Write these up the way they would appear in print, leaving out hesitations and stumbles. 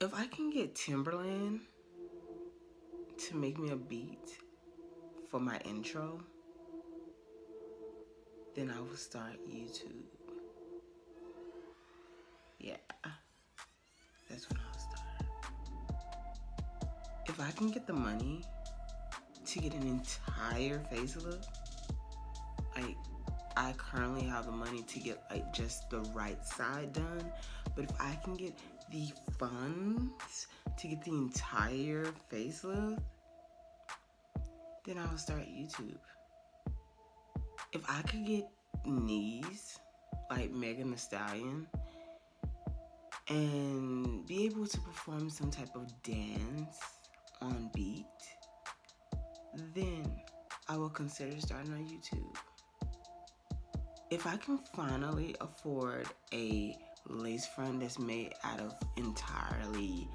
If I can get Timberland to make me a beat for my intro, then I will start YouTube. Yeah, that's when I'll start. If I can get the money to get an entire facelift, like I currently have the money to get like just the right side done, but if I can get the funds to get the entire facelift, then I'll start YouTube. If I could get knees like Megan Thee Stallion and be able to perform some type of dance on beat, then I will consider starting on YouTube. If I can finally afford a lace front that's made out of entirely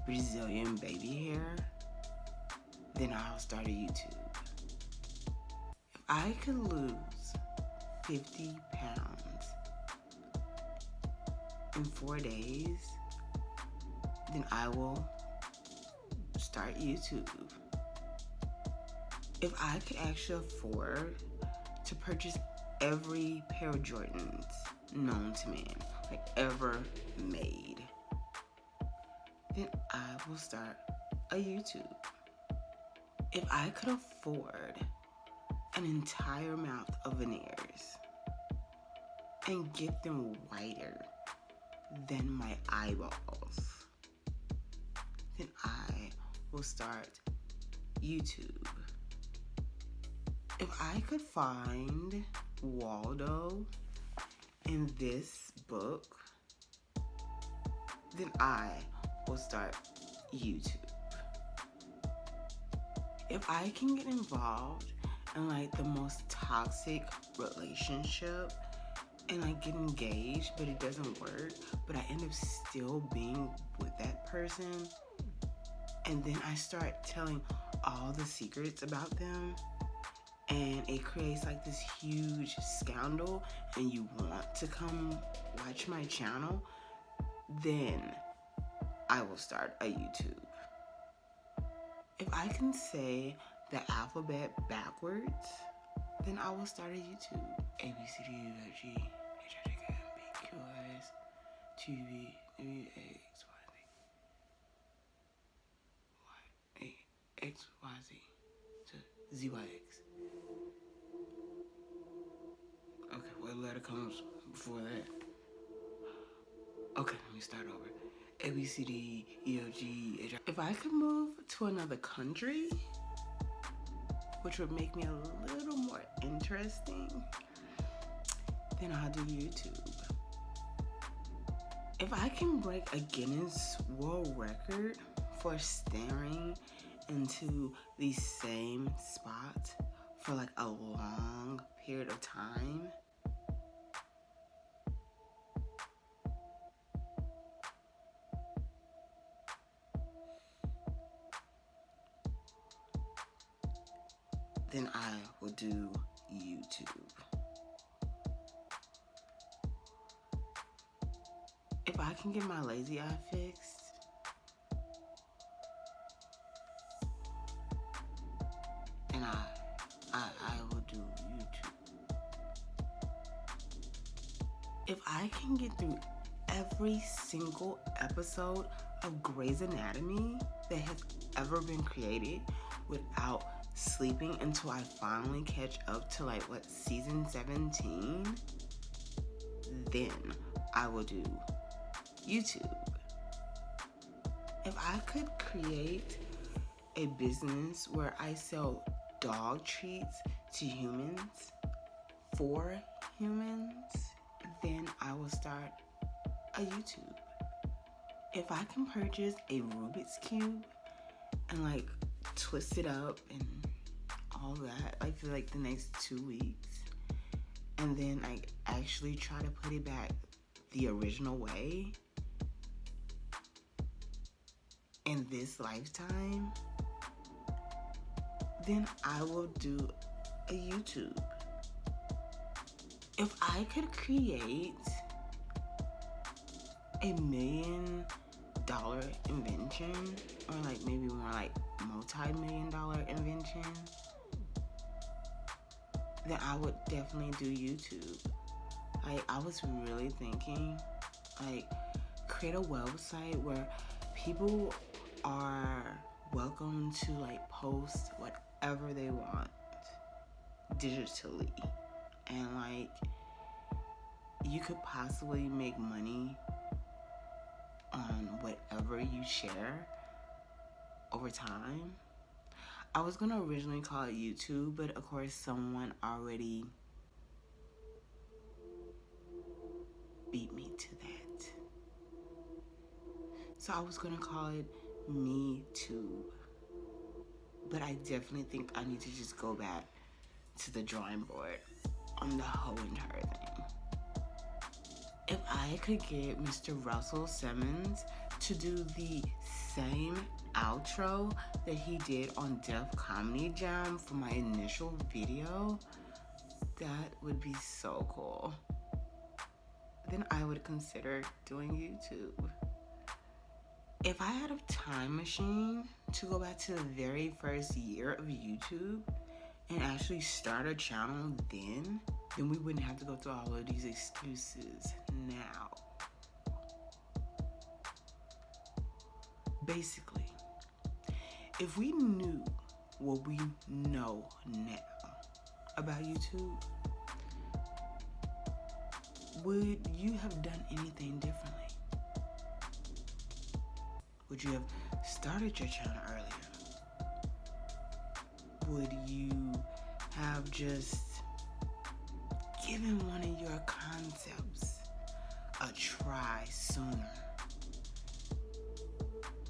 Brazilian baby hair, then I'll start a YouTube. If I could lose 50 pounds in 4 days, then I will start YouTube. If I could actually afford to purchase every pair of Jordans known to man, like ever made, then I will start a YouTube. If I could afford an entire mouth of veneers and get them whiter than my eyeballs, then I will start YouTube. If I could find Waldo in this book, then I will start YouTube. If I can get involved in like the most toxic relationship and like get engaged but it doesn't work, but I end up still being with that person, and then I start telling all the secrets about them, and it creates like this huge scandal and you want to come watch my channel, then I will start a YouTube. If I can say the alphabet backwards, then I will start a YouTube. A, B, C, D, E, F, G, H, I, J, K, L, M, N, P, Q, R, S, T, U, V, W, X, Y, Z, X, Y, Z, to Z, Y, X. Okay, what letter comes before that? Okay, let me start over. A, B, C, D, E, F, G, H, I. If I could move to another country, which would make me a little more interesting, then I'll do YouTube. If I can break a Guinness World Record for staring into the same spot for like a long period of time, then I will do YouTube. If I can get my lazy eye fixed, then I will do YouTube. If I can get through every single episode of Grey's Anatomy that has ever been created without sleeping until I finally catch up to like season 17, then I will do YouTube. If I could create a business where I sell dog treats to humans for humans, then I will start a YouTube. If I can purchase a Rubik's Cube and like twist it up and all that like for like the next 2 weeks, and then like actually try to put it back the original way in this lifetime, then I will do a YouTube. If I could create $1 million dollar invention, or like maybe more like multi-million-dollar invention, then I would definitely do YouTube. Like, I was really thinking, like, create a website where people are welcome to, like, post whatever they want digitally. And, like, you could possibly make money on whatever you share over time. I was gonna originally call it YouTube, but of course someone already beat me to that. So I was gonna call it Me Too. But I definitely think I need to just go back to the drawing board on the whole entire thing. If I could get Mr. Russell Simmons to do the same outro that he did on Def Comedy Jam for my initial video, that would be so cool. Then I would consider doing YouTube. If I had a time machine to go back to the very first year of YouTube and actually start a channel then we wouldn't have to go through all of these excuses now. Basically, if we knew what we know now about YouTube, would you have done anything differently? Would you have started your channel earlier? Would you have just given one of your concepts a try sooner?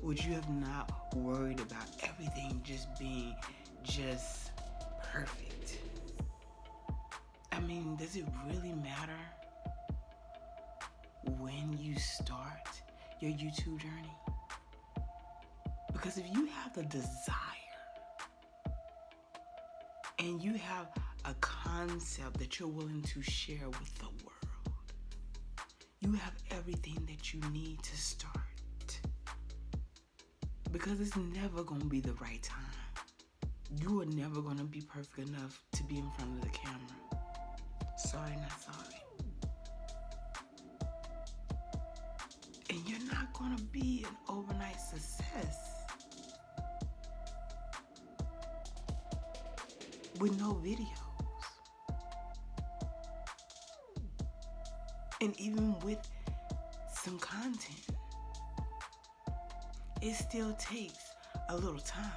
Would you have not worried about everything just being just perfect? I mean, does it really matter when you start your YouTube journey? Because if you have the desire and you have a concept that you're willing to share with the world, you have everything that you need to start. Because it's never going to be the right time. You are never going to be perfect enough to be in front of the camera. Sorry, not sorry. And you're not going to be an overnight success with no videos. And even with some content, it still takes a little time.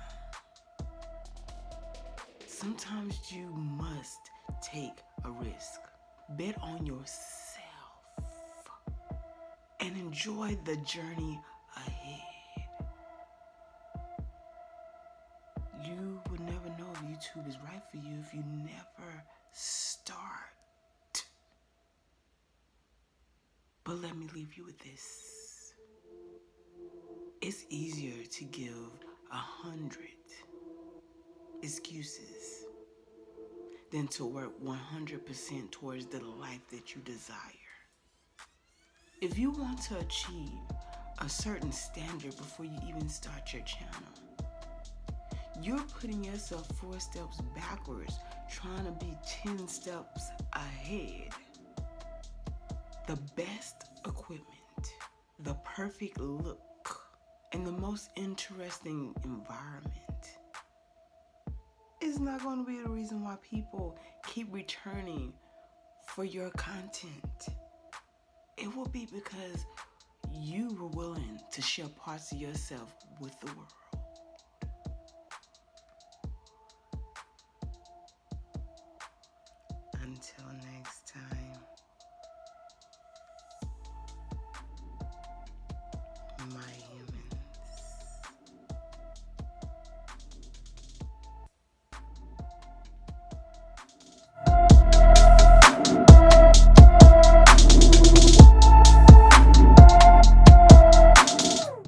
Sometimes you must take a risk. Bet on yourself and enjoy the journey ahead. You will never know if YouTube is right for you if you never start. But let me leave you with this. It's easier to give 100 excuses than to work 100% towards the life that you desire. If you want to achieve a certain standard before you even start your channel, you're putting yourself 4 steps backwards, trying to be 10 steps ahead. The best equipment, the perfect look, and the most interesting environment is not going to be the reason why people keep returning for your content. It will be because you were willing to share parts of yourself with the world. Until next